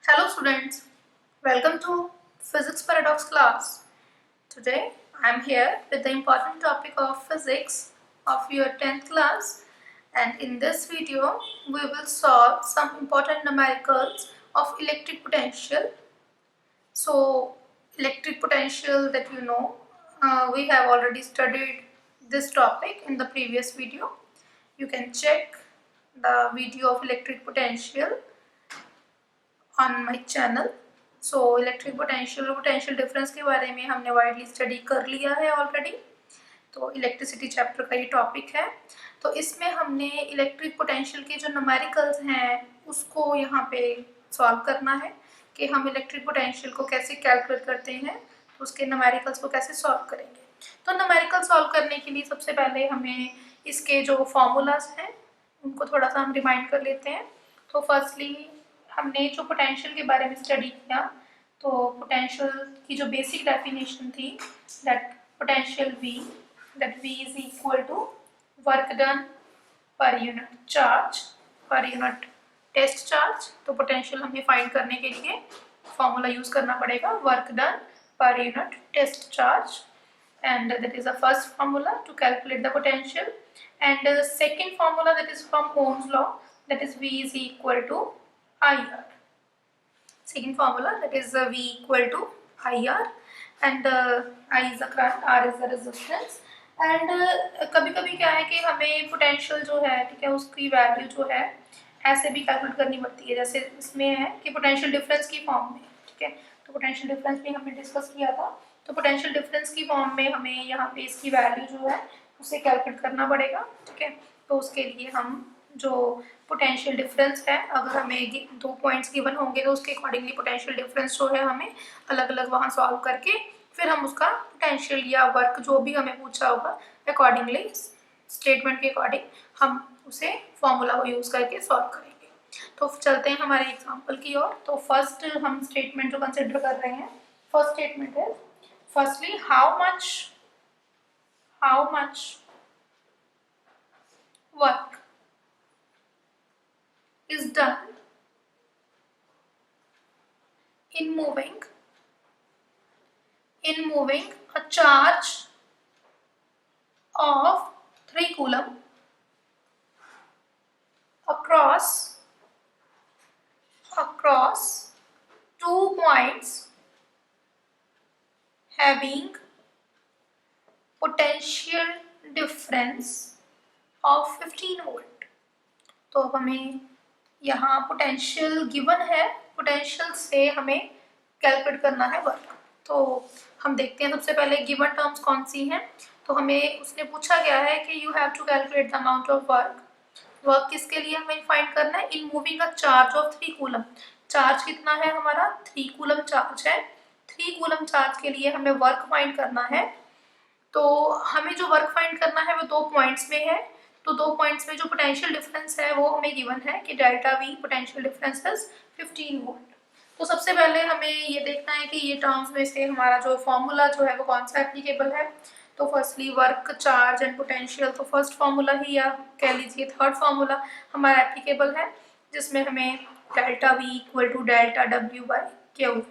Hello students, welcome to Physics Paradox class. Today I am here with the important topic of physics of your 10th class, and in this video we will solve some important numericals of electric potential. So electric potential that we have already studied this topic in the previous video. You can check the video of electric potential on my channel. So electric potential और potential difference के बारे में हमने widely study कर लिया है already. तो electricity chapter का ये टॉपिक है। तो इसमें हमने इलेक्ट्रिक पोटेंशियल के जो न्यूमेरिकल्स हैं उसको यहाँ पे सॉल्व करना है कि हम इलेक्ट्रिक पोटेंशियल को कैसे कैलकुलेट करते हैं, तो उसके न्यूमेरिकल्स को कैसे सॉल्व करेंगे। तो न्यूमेरिकल सॉल्व करने के लिए सबसे पहले हमें इसके जो फॉर्मूलाज हैं उनको थोड़ा सा हम रिमाइंड कर लेते हैं। तो फर्स्टली हमने जो पोटेंशियल के बारे में स्टडी किया, तो पोटेंशियल की जो बेसिक डेफिनेशन थी that potential V, that V is equal to work done per unit charge per unit test charge. तो पोटेंशियल हमें फाइंड करने के लिए फॉर्मूला यूज करना पड़ेगा work done per unit test charge, and that is the first formula to calculate the potential. And the second formula that is from Ohm's law, that is V is equal to IR. Second formula that is V equal to IR, and I is the current, R is the resistance. And कभी कभी क्या है कि हमें potential जो है, ठीक है, उसकी वैल्यू जो है ऐसे भी कैलकुलेट करनी पड़ती है, जैसे इसमें है कि पोटेंशियल डिफरेंस की फॉर्म में, ठीक है। तो पोटेंशियल डिफरेंस भी हमने डिस्कस किया था। तो पोटेंशियल डिफरेंस की फॉर्म में हमें यहाँ पे इसकी वैल्यू जो है उसे कैलकुलेट करना पड़ेगा, ठीक है। तो उसके लिए हम जो पोटेंशियल डिफरेंस है, अगर हमें दो पॉइंट्स गिवन होंगे तो उसके अकॉर्डिंगली पोटेंशियल डिफरेंस जो है हमें अलग अलग वहाँ सॉल्व करके फिर हम उसका पोटेंशियल या वर्क जो भी हमें पूछा होगा अकॉर्डिंगली स्टेटमेंट के अकॉर्डिंग हम उसे फॉर्मूला को यूज़ करके सॉल्व करेंगे। तो चलते हैं हमारे एग्जाम्पल की ओर। तो फर्स्ट हम स्टेटमेंट जो कंसिडर कर रहे हैं, फर्स्ट स्टेटमेंट है firstly how much work is done in moving a charge of 3 coulomb across 2 points having potential difference of 15 volt। तो अब हमें यहाँ पोटेंशियल गिवन है, पोटेंशियल से हमें कैलकुलेट करना है वर्क। तो हम देखते हैं सबसे पहले गिवन टर्म्स कौन सी हैं। तो हमें उसने पूछा गया है कि you have to calculate the amount of work किसके लिए हमें फाइंड करना है, in moving a charge of 3 coulomb. Charge कितना है हमारा, 3 कूलम चार्ज है। 3 कूलम चार्ज के लिए हमें वर्क फाइंड करना है। तो हमें जो वर्क फाइंड करना है वो 2 पॉइंट्स में है। तो 2 पॉइंट्स में जो पोटेंशियल डिफरेंस है वो हमें गिवन है कि delta V potential difference is 15 volt. तो सबसे पहले हमें ये देखना है कि ये टर्म्स में से हमारा जो फॉर्मूला जो है वो कौन सा एप्लीकेबल है। तो firstly work charge and potential, तो फर्स्ट फॉर्मूला ही या कह लीजिए थर्ड फॉर्मूला हमारा एप्लीकेबल है, जिसमें हमें delta V equal to delta W by Q है।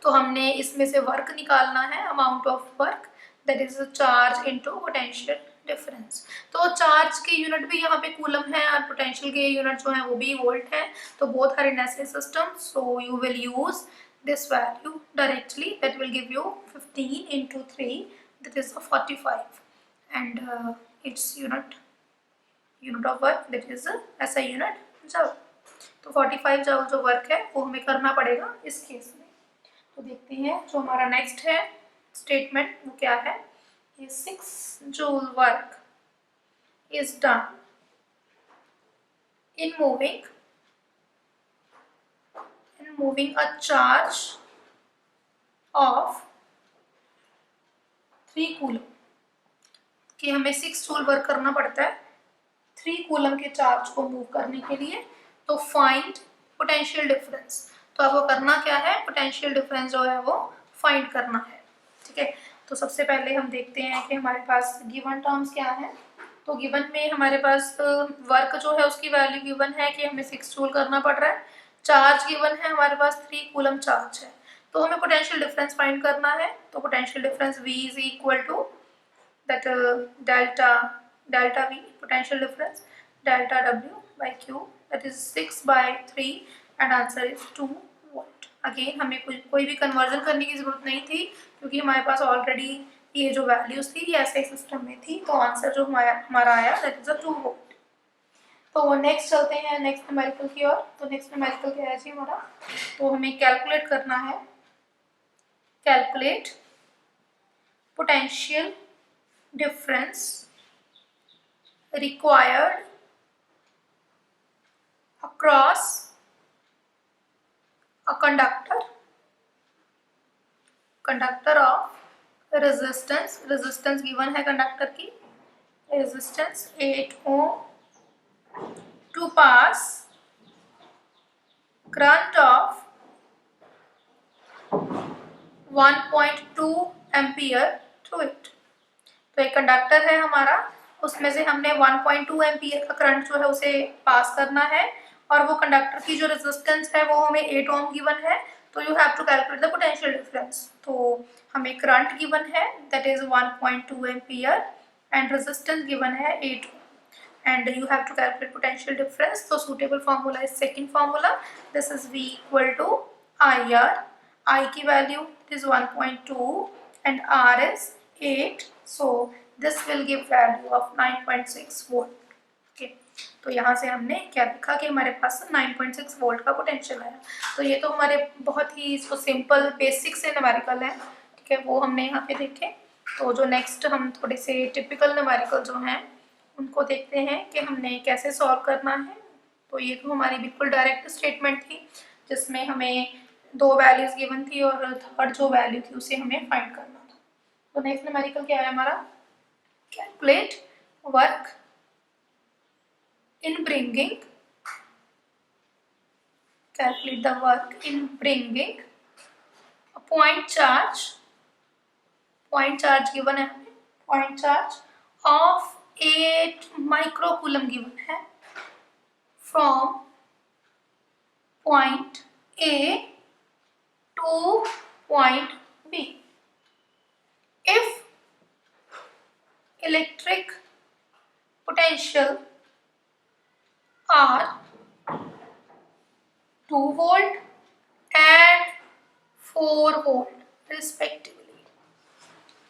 तो हमने इसमें से वर्क निकालना है, amount of work that is charge into potential difference. तो चार्ज के यूनिट भी यहाँ पे कूलम है और पोटेंशियल के यूनिट जो है वो भी वोल्ट है। तो बोथ आर इन ऐसे system, so you will use this value directly, that will give you 15 into 3, that is 45, and its unit of work that is SI unit जब। तो 45 जब जो वर्क है वो हमें करना पड़ेगा इस केस में। तो देखते हैं जो हमारा नेक्स्ट है स्टेटमेंट वो क्या है। 6 joule work is done in moving a charge of 3 coulomb, कि हमें 6 जूल वर्क करना पड़ता है 3 कूलम के चार्ज को मूव करने के लिए। तो फाइंड पोटेंशियल डिफरेंस, तो अब वो करना क्या है, पोटेंशियल डिफरेंस जो है वो फाइंड करना है, ठीक है। तो सबसे पहले हम देखते हैं कि हमारे पास गिवन टर्म्स क्या है। तो गिवन में हमारे पास वर्क जो है उसकी वैल्यू गिवन है कि हमें 6 जूल करना पड़ रहा है। चार्ज गिवन है हमारे पास 3 कूलम चार्ज है, तो हमें पोटेंशियल डिफरेंस फाइंड करना है। तो potential difference V is equal to that delta V potential difference delta W by Q, that is 6/3 and answer is 2 volt. Again हमें कोई भी कन्वर्जन करने की जरूरत नहीं थी, क्योंकि हमारे पास ऑलरेडी ये जो वैल्यूज थी ये ऐसे सिस्टम में थी, तो आंसर जो हमारा आया दैट इज 2 वोल्ट। तो नेक्स्ट चलते हैं नेक्स्ट न्यूमेरिकल की ओर। तो नेक्स्ट न्यूमेरिकल क्या है जी हमारा, तो हमें कैलकुलेट करना है, calculate potential difference required across a conductor of resistance given है कंडक्टर की resistance 8 ohm to pass current of 1.2 ampere through it. तो एक कंडक्टर है हमारा, उसमें से हमने 1.2 एम्पियर का करंट जो है उसे पास करना है, और वो कंडक्टर की जो रेजिस्टेंस है वो हमें 8 ओम गिवन है। तो you have to calculate the potential difference. तो हमें करंट गिवन है that is 1.2 ampere and resistance given है 8 ohm and you have to calculate potential difference. So suitable formula is second formula. This is V equal to IR. I की value is 1.2 and R is 8. So this will give value of 9.6 volt. Okay. तो यहाँ से हमने क्या देखा कि हमारे पास 9.6 volt का पोटेंशियल आया। तो ये तो हमारे बहुत ही इसको सिंपल बेसिक से न्यूमेरिकल है, ठीक है, वो हमने यहाँ पे देखे। तो जो नेक्स्ट हम थोड़े से टिपिकल न्यूमेरिकल जो हैं उनको देखते हैं कि हमने कैसे सॉल्व करना है। तो ये तो हमारी बिल्कुल डायरेक्ट स्टेटमेंट थी जिसमें हमें 2 वैल्यूज गिवन थी और थर्ड जो वैल्यू थी उसे हमें फाइंड करना था। तो नेक्स्ट न्यूमेरिकल क्या है हमारा, calculate work in bringing, calculate the work in bringing a point charge given है हमें, point charge of 8 microcoulomb given है from point A to point B. If electric potential are 2 volt and 4 volt respectively.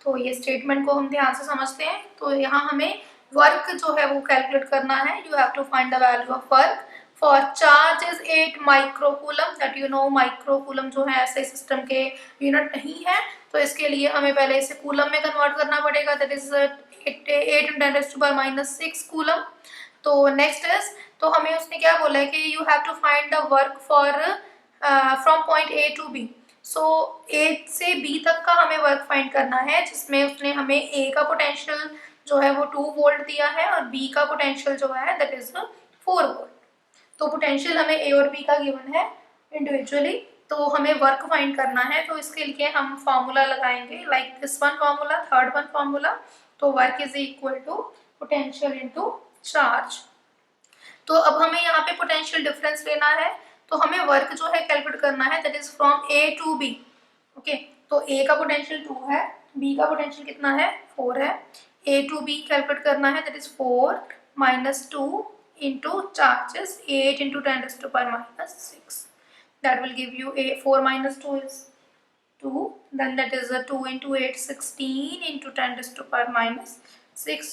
तो ये statement को हम ध्यान से समझते हैं। तो यहाँ हमें वर्क जो है वो कैलकुलेट करना है। You have to find the value of work for charge is 8 microcoulomb, that you know microcoulomb जो है ऐसे सिस्टम के यूनिट नहीं है, तो इसके लिए हमें पहले इसे कूलम में कन्वर्ट करना पड़ेगा, दैट इज 8 × 10⁻⁶ कूलम। तो नेक्स्ट इज, तो हमें उसने क्या बोला है कि you have to find the work for from point A to B। So A से B तक का हमें वर्क फाइंड करना है, जिसमें उसने हमें A का पोटेंशियल जो है वो 2 वोल्ट दिया है और B का पोटेंशियल जो है दैट इज 4 वोल्ट। तो पोटेंशियल हमें A और B का गिवन है इंडिविजुअली, तो हमें वर्क फाइंड करना है। तो इसके लिए हम फॉर्मूला लगाएंगे like this one formula, third one formula. तो work is equal to potential into charge. तो अब हमें यहाँ पे पोटेंशियल डिफरेंस लेना है, तो हमें वर्क जो है कैलकुलेट करना है that is from A to B। Okay, तो A का पोटेंशियल 2 है, B का पोटेंशियल कितना है 4 है, A टू B कैलकुलेट करना है that is 4 - 2 into charges 8 × 10⁻⁶। That will give you 4 - 2 is 2, then that is 2 × 8 16 × 10⁻⁶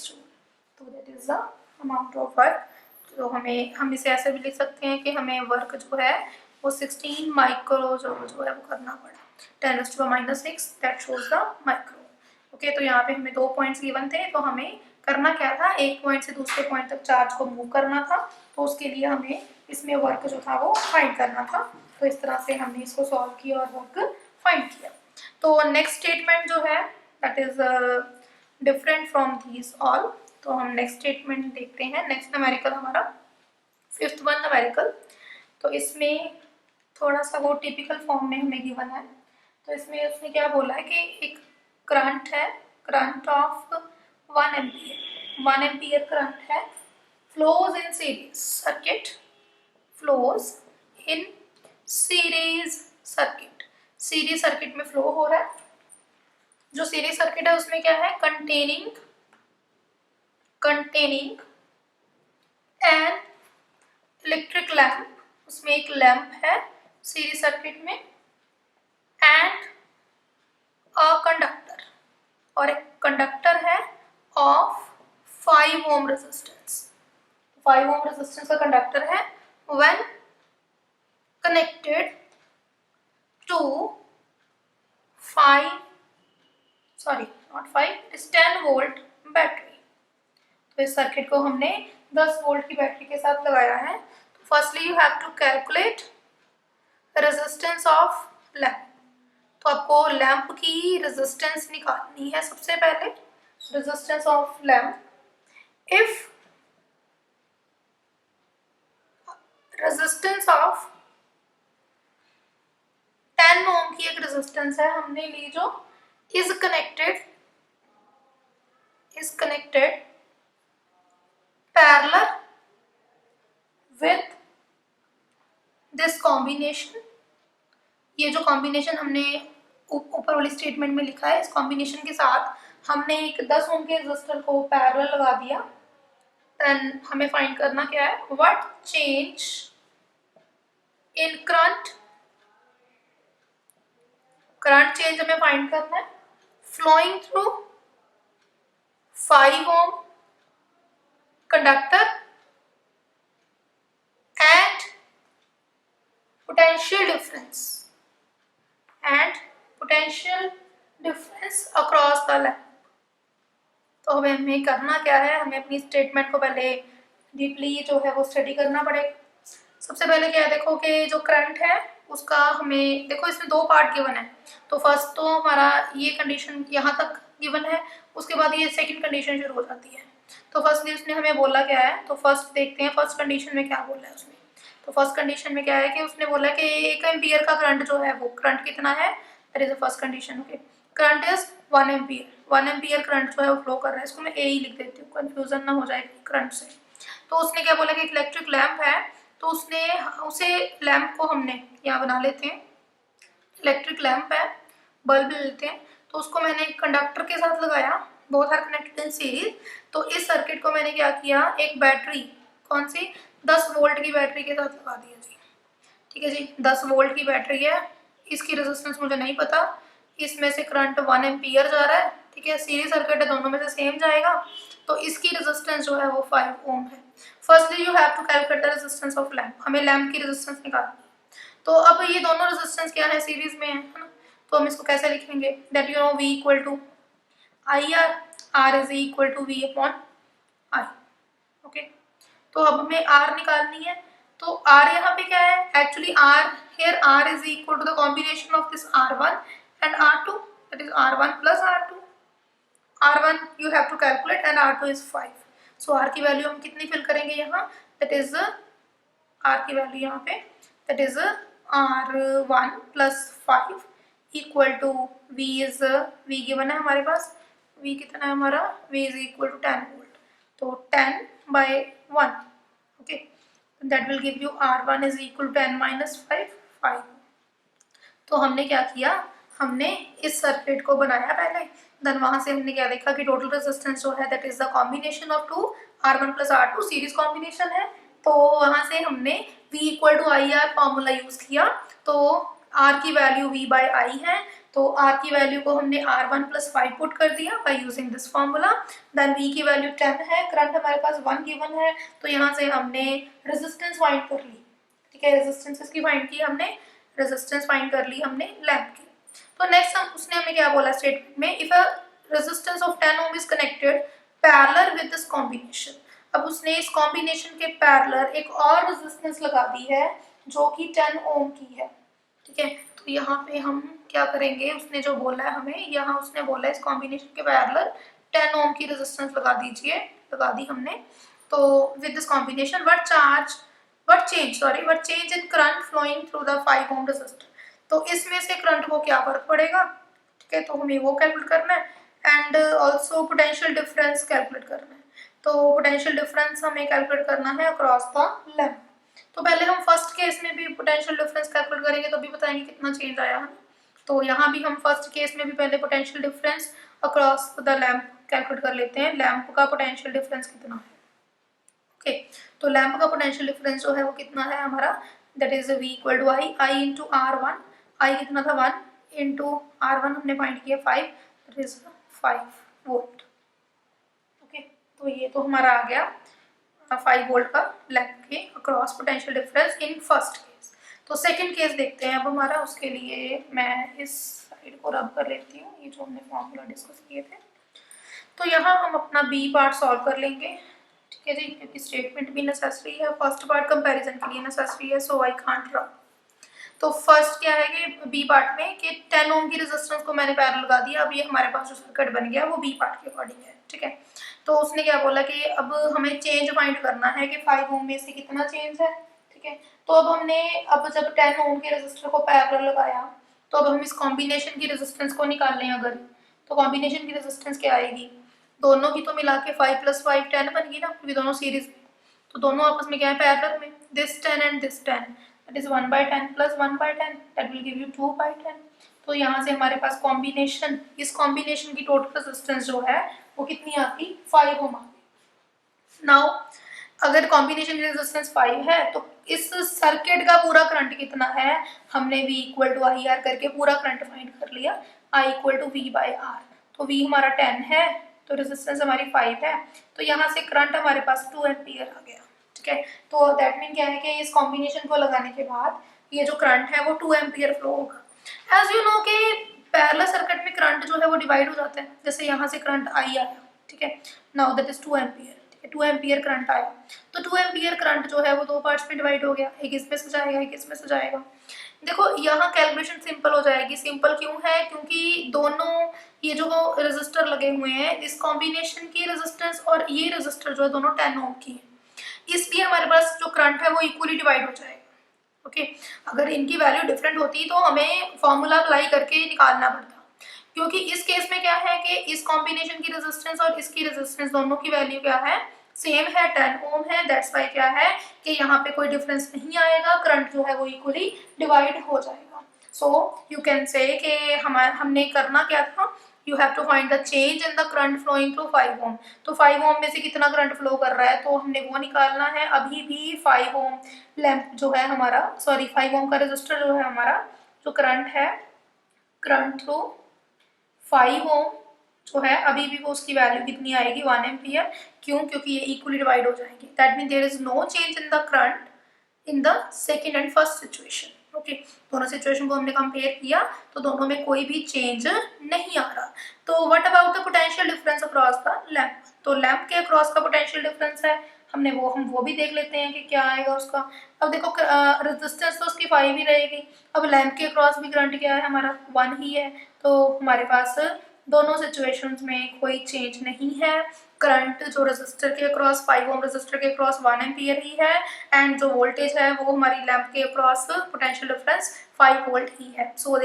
joule. तो that is the amount of work. तो हम इसे ऐसे भी लिख सकते हैं कि हमें वर्क जो है वो 16 माइक्रो जो है वो करना पड़ा, 10⁻⁶, that shows the micro. Okay, तो यहाँ पे हमें 2 पॉइंट्स गिवन थे, तो हमें करना क्या था, एक पॉइंट से दूसरे पॉइंट तक चार्ज को मूव करना था। तो उसके लिए हमें इसमें वर्क जो था वो फाइंड करना था। तो इस तरह से हमने इसको सॉल्व किया और वर्क फाइंड किया। तो नेक्स्ट स्टेटमेंट जो है that is different from these all. तो हम नेक्स्ट स्टेटमेंट देखते हैं। नेक्स्ट न्यूमेरिकल हमारा 5th वन न्यूमेरिकल। तो इसमें थोड़ा सा वो टिपिकल फॉर्म में हमें गिवन है। तो इसमें उसने क्या बोला है कि एक करंट है, current of 1 ampere, 1 ampere current है, flows in series circuit, flows in series circuit. Series circuit में फ्लो हो रहा है। जो सीरीज सर्किट है उसमें क्या है, कंटेनिंग एन इलेक्ट्रिक लैम्प, उसमें एक लैम्प है सीरीज सर्किट में, एंड अ कंडक्टर, और एक कंडक्टर है of 5 ohm resistance. 5 ohm resistance का कंडक्टर है। When connected to 5 sorry not 5 it is 10 volt battery. तो इस सर्किट को हमने 10 वोल्ट की बैटरी के साथ लगाया है। तो firstly you have to calculate resistance of lamp. तो आपको लैम्प की रेजिस्टेंस निकालनी है सबसे पहले, resistance of lamp. If resistance of 10 ohm की एक रेजिस्टेंस है हमने ली, जो is connected parallel with this combination. ये जो कॉम्बिनेशन हमने ऊपर वाली स्टेटमेंट में लिखा है, इस कॉम्बिनेशन के साथ हमने एक 10 ओम के रेजिस्टर को पैरेलल लगा दिया। देन हमें फाइंड करना क्या है, what change in current change हमें फाइंड करना है flowing through 5 ohm conductor and potential difference across the lamp। तो हमें करना क्या है, हमें अपनी स्टेटमेंट को पहले डीपली जो है वो स्टडी करना पड़ेगा। सबसे पहले क्या है, देखो कि जो करंट है उसका हमें, देखो इसमें 2 पार्ट गिवन है। तो फर्स्ट तो हमारा ये कंडीशन यहाँ तक गिवन है, उसके बाद ये सेकंड कंडीशन शुरू हो जाती है। तो फर्स्टली उसने हमें बोला क्या है, तो फर्स्ट देखते हैं फर्स्ट कंडीशन में क्या बोला है उसने। तो फर्स्ट कंडीशन में क्या है कि उसने बोला कि 1 एम्पियर का करंट जो है, वो करंट कितना है, that is the first condition. Okay, current is 1 ampere. 1 ampere current जो है वो फ्लो कर रहा है। इसको मैं ए ही लिख देती हूँ, कंफ्यूजन ना हो जाएगी करंट से। तो उसने क्या बोला कि एक इलेक्ट्रिक लैम्प है, तो उसने उसे लैम्प को हमने यहाँ बना लेते हैं, इलेक्ट्रिक लैम्प है, बल्ब लेते हैं। तो उसको मैंने कंडक्टर के साथ लगाया, both are connected in series. तो इस सर्किट को मैंने क्या किया, एक बैटरी, कौन सी, 10 वोल्ट की बैटरी के साथ लगा दिया जी। ठीक है जी, 10 वोल्ट की बैटरी है, इसकी रेजिस्टेंस मुझे नहीं पता, इसमें से करंट 1 एम्पियर जा रहा है। ठीक है, सीरीज सर्किट है, दोनों में से सेम जाएगा। तो इसकी रेजिस्टेंस जो है वो 5 ओम है। Firstly you have to calculate the resistance of lamp, हमें लैम्प की रेजिस्टेंस निकालनी है। तो अब ये दोनों रेजिस्टेंस क्या है, सीरीज में है ना। तो हम इसको कैसे लिखेंगे, that you know V equal to I R, R is equal to V upon I. Okay, तो अब हमें R निकालनी है। तो R यहाँ पे क्या है, actually R here R is equal to the combination of this R1 and R2, that is R1 plus R2। R1 you have to calculate and R2 is 5। so R की value हम कितनी fill करेंगे यहाँ, that is R की value यहाँ पे, that is R1 plus 5 equal to V is V given है हमारे पास, V कितना है हमारा, V is equal to 10 volt. तो 10 by 1, okay, that will give you R1 is equal to 10 minus 5। तो हमने क्या किया, हमने इस सर्किट को बनाया पहले, देन वहां से हमने क्या देखा कि टोटल रेजिस्टेंस जो है that is the combination of 2 R1 plus R2, series combination है। तो वहां से हमने V equal to I R formula use किया। तो R की वैल्यू V बाई आई है, तो R की वैल्यू को हमने R1 प्लस 5 पुट कर दिया by using this formula. Then V की वैल्यू 10 है, करंट हमारे पास 1 गिवन है, तो यहाँ से हमने रेजिस्टेंस फाइंड कर ली। ठीक है, रेजिस्टेंस इसकी फाइंड की हमने, रेजिस्टेंस फाइंड कर ली हमने लैम्प की। तो नेक्स्ट उसने हमें क्या बोला स्टेटमेंट में, if a resistance of 10 ohm is connected parallel with this combination. अब उसने इस कॉम्बिनेशन के पैरेलल एक और रेजिस्टेंस लगा दी है जो कि 10 ओम की है। ठीक है, तो यहाँ पे हम क्या करेंगे, उसने जो बोला है हमें, यहाँ उसने बोला है इस कॉम्बिनेशन के पैरेलल 10 ओम की रेजिस्टेंस लगा दीजिए, लगा दी हमने। तो with this combination what change in current flowing through the 5 ohm resistor। तो इसमें से करंट को क्या फर्क पड़ेगा। ठीक है, तो हमें वो कैलकुलेट करना है, and also potential difference calculate करना है। तो पोटेंशियल डिफरेंस हमें कैलकुलेट करना है अक्रॉस द लैम्प। तो पहले हम फर्स्ट केस में भी पोटेंशियल डिफरेंस कैलकुलेट करेंगे तो भी बताएंगे कितना चेंज आया है। तो यहाँ भी हम फर्स्ट केस में भी पहले potential difference across the lamp calculate कर लेते हैं। लैंप का पोटेंशियल डिफरेंस कितना है। ओके, तो लैंप का पोटेंशियल डिफरेंस जो है वो कितना है हमारा, that is V equal to I into R1। I कितना था 1 इंटू R1 हमने फाइंड किया 5, दैट इज 5 वोल्ट। ओके, तो ये तो हमारा आ गया 5 वोल्ट का लैंप के across potential difference in first case. तो सेकंड केस देखते हैं अब हमारा। उसके लिए मैं इस साइड को रब कर लेती हूँ, ये जो हमने फॉर्मूला डिस्कस किए थे। तो यहाँ हम अपना बी पार्ट सॉल्व कर लेंगे, ठीक है जी, क्योंकि स्टेटमेंट भी नेसेसरी है, फर्स्ट पार्ट कंपैरिजन के लिए नेसेसरी है, सो आई कांट रब। तो फर्स्ट क्या है कि बी पार्ट में कि 10 ओम की रेजिस्टेंस को मैंने पैरेलल लगा दिया। अब ये हमारे पास जो सर्किट बन गया वो बी पार्ट के अकॉर्डिंग है, ठीक है। तो उसने क्या बोला कि अब हमें चेंज फाइंड करना है कि 5 ओम में से कितना चेंज है, ठीक है। तो अब जब 10 ओम के रेजिस्टर को पैरेलल लगाया तो अब हम इस कॉम्बिनेशन की रेजिस्टेंस को निकाल लें अगर, तो कॉम्बिनेशन की रेजिस्टेंस क्या आएगी, दोनों की तो मिला के 5 + 5 10 बन गई ना, क्योंकि दोनों सीरीज में, तो दोनों आपस में क्या है पैरेलल में, this 10 and this 10, that is 1/10 + 1/10, that will give you 2/10। तो यहाँ से हमारे पास कॉम्बिनेशन, इस कॉम्बिनेशन की टोटल रेजिस्टेंस जो है वो कितनी आती, 5 ओम आती। नाउ अगर कॉम्बिनेशन की रेजिस्टेंस 5 है तो इस सर्किट का पूरा करंट कितना है, हमने V equal to I R करके पूरा करंट फाइंड कर लिया, I इक्वल टू V/R। तो V हमारा 10 है तो रेजिस्टेंस हमारी 5 है, तो यहाँ से करंट हमारे पास 2 एम्पियर आ गया, ठीक है। तो दैट मीन क्या है कि इस कॉम्बिनेशन को लगाने के बाद ये जो करंट है वो 2 एम्पियर फ्लो होगा। एज यू नो कि पैरेलल सर्किट में करंट जो है वो डिवाइड हो जाता है, जैसे यहाँ से करंट I आया, ठीक है, now that is 2 ampere, 2 ampere current आया, तो 2 एम्पियर करंट जो है वो दो पार्ट्स में डिवाइड हो गया, एक इसमें से जाएगा एक इसमें से जाएगा। देखो यहाँ कैलकुलेशन सिंपल हो जाएगी। सिंपल क्यों है, क्योंकि दोनों ये जो रेजिस्टर लगे हुए हैं, इस कॉम्बिनेशन की रेजिस्टेंस और ये रेजिस्टर जो है दोनों 10 ओम की है, इसलिए हमारे पास जो करंट है वो इक्वली डिवाइड हो जाएगा। ओके, अगर इनकी वैल्यू डिफरेंट होती तो हमें फॉर्मूला अप्लाई करके निकालना पड़ता, क्योंकि इस केस में क्या है कि इस कॉम्बिनेशन की रेजिस्टेंस और इसकी रेजिस्टेंस दोनों की वैल्यू क्या है, सेम है, 10 ओम है। दैट्स वाई क्या है कि यहाँ पे कोई डिफरेंस नहीं आएगा, करंट जो है वो इक्वली डिवाइड हो जाएगा। सो यू कैन से कि हमने करना क्या था, you have to find the change in the current flowing through 5 ohm. तो 5 ओम में से कितना करंट फ्लो कर रहा है तो हमने वो निकालना है। अभी भी 5 ओम लैंप जो है हमारा, सॉरी 5 ओम का रेजिस्टर जो है हमारा, जो करंट है, करंट थ्रू 5 ओम जो है अभी भी वो उसकी वैल्यू कितनी आएगी, 1 एम्पियर। क्यों, क्योंकि ये इक्वली डिवाइड हो जाएंगे। That mean there is no change in the current in the second and first situation. Okay, दोनों सिचुएशन को हमने कंपेयर किया तो दोनों में कोई भी चेंज नहीं आ रहा। तो what about the potential difference across the lamp. तो लैंप के अक्रॉस का पोटेंशियल डिफरेंस है, हम वो भी देख लेते हैं कि क्या आएगा उसका। अब देखो रेजिस्टेंस तो उसकी 5 ही रहेगी, अब लैंप के अक्रॉस भी करंट क्या है हमारा, 1 ही है, तो हमारे पास दोनों सिचुएशंस में कोई चेंज नहीं है। करंट जो रेजिस्टर के अक्रॉस 5 ओम रेजिस्टर के अक्रॉस 1 एम्पियर ही है, एंड जो वोल्टेज है वो हमारी लैंप के अक्रॉस पोटेंशियल डिफरेंस 5 वोल्ट ही है। So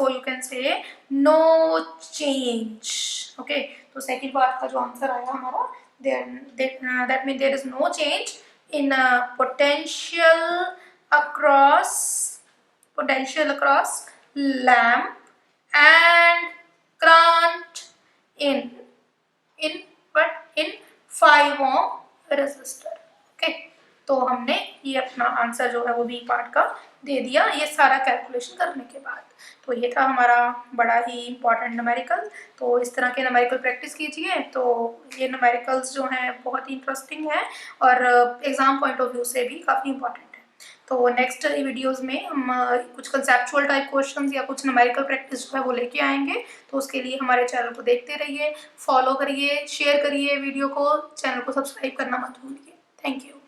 you can say no change. Okay, तो सेकंड पार्ट का जो आंसर आया हमारा, that means there is no change in potential across lamp and current in 5 ohm resistor। Okay, तो हमने ये अपना आंसर जो है वो बी पार्ट का दे दिया, ये सारा कैलकुलेशन करने के बाद। तो ये था हमारा बड़ा ही इंपॉर्टेंट न्यूमेरिकल। तो इस तरह के न्यूमेरिकल प्रैक्टिस कीजिए, तो ये न्यूमेरिकल्स जो हैं बहुत ही इंटरेस्टिंग है और एग्जाम पॉइंट ऑफ व्यू से भी काफ़ी इंपॉर्टेंट है। तो नेक्स्ट वीडियोस में हम कुछ कंसेप्चुअल टाइप क्वेश्चंस या कुछ न्यूमेरिकल प्रैक्टिस जो है वो लेके आएंगे। तो उसके लिए हमारे चैनल को देखते रहिए, फॉलो करिए, शेयर करिए वीडियो को, चैनल को सब्सक्राइब करना मत भूलिए। Thank you.